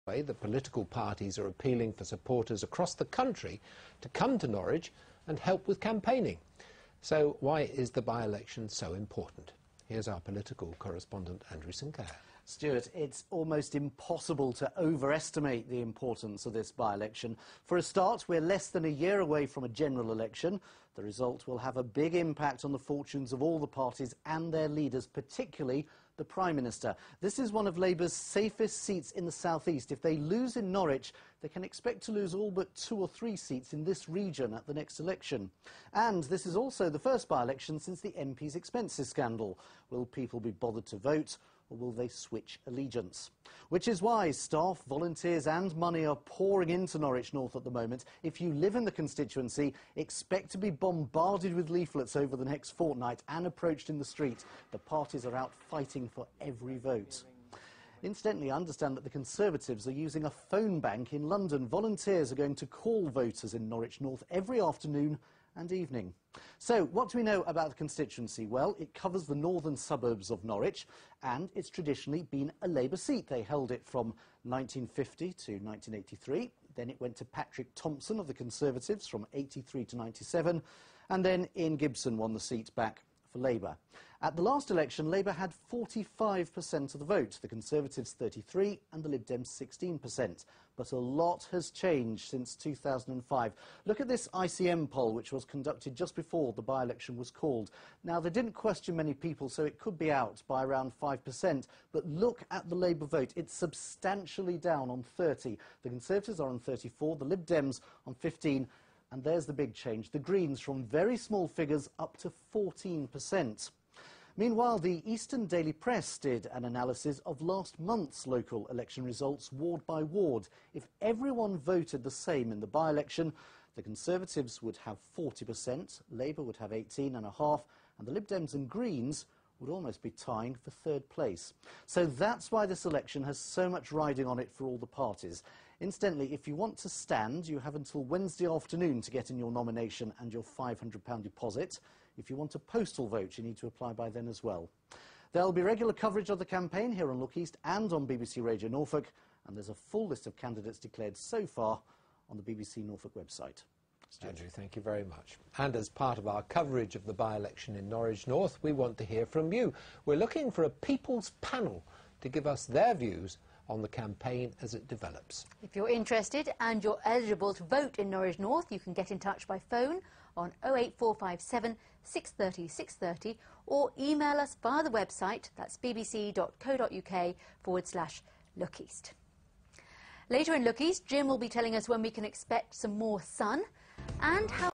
The political parties are appealing for supporters across the country to come to Norwich and help with campaigning. So why is the by-election so important? Here's our political correspondent, Andrew Sinclair. Stuart, it's almost impossible to overestimate the importance of this by-election. For a start, we're less than a year away from a general election. The result will have a big impact on the fortunes of all the parties and their leaders, particularly the Prime Minister. This is one of Labour's safest seats in the South East. If they lose in Norwich, they can expect to lose all but 2 or 3 seats in this region at the next election. And this is also the first by-election since the MP's expenses scandal. Will people be bothered to vote, or will they switch allegiance? Which is why staff, volunteers and money are pouring into Norwich North at the moment. If you live in the constituency, expect to be bombarded with leaflets over the next fortnight and approached in the street. The parties are out fighting for every vote. Incidentally, I understand that the Conservatives are using a phone bank in London. Volunteers are going to call voters in Norwich North every afternoon and evening. So, what do we know about the constituency? Well, it covers the northern suburbs of Norwich, and it's traditionally been a Labour seat. They held it from 1950 to 1983. Then it went to Patrick Thompson of the Conservatives from 83 to 97. And then Ian Gibson won the seat back for Labour. At the last election, Labour had 45% of the vote, the Conservatives 33% and the Lib Dems 16%. But a lot has changed since 2005. Look at this ICM poll, which was conducted just before the by-election was called. Now, they didn't question many people, so it could be out by around 5%. But look at the Labour vote. It's substantially down on 30. The Conservatives are on 34, the Lib Dems on 15. And there's the big change. The Greens from very small figures up to 14%. Meanwhile, the Eastern Daily Press did an analysis of last month's local election results ward by ward. If everyone voted the same in the by-election, the Conservatives would have 40%, Labour would have 18.5%, and the Lib Dems and Greens would almost be tying for third place. So that's why this election has so much riding on it for all the parties. Incidentally, if you want to stand, you have until Wednesday afternoon to get in your nomination and your £500 deposit. If you want a postal vote, you need to apply by then as well. There'll be regular coverage of the campaign here on Look East and on BBC Radio Norfolk, and there's a full list of candidates declared so far on the BBC Norfolk website. Andrew, thank you very much. And as part of our coverage of the by-election in Norwich North, we want to hear from you. We're looking for a people's panel to give us their views on the campaign as it develops. If you're interested and you're eligible to vote in Norwich North, you can get in touch by phone on 08457 630 630 or email us via the website, that's bbc.co.uk/lookeast. Later in Look East, Jim will be telling us when we can expect some more sun and how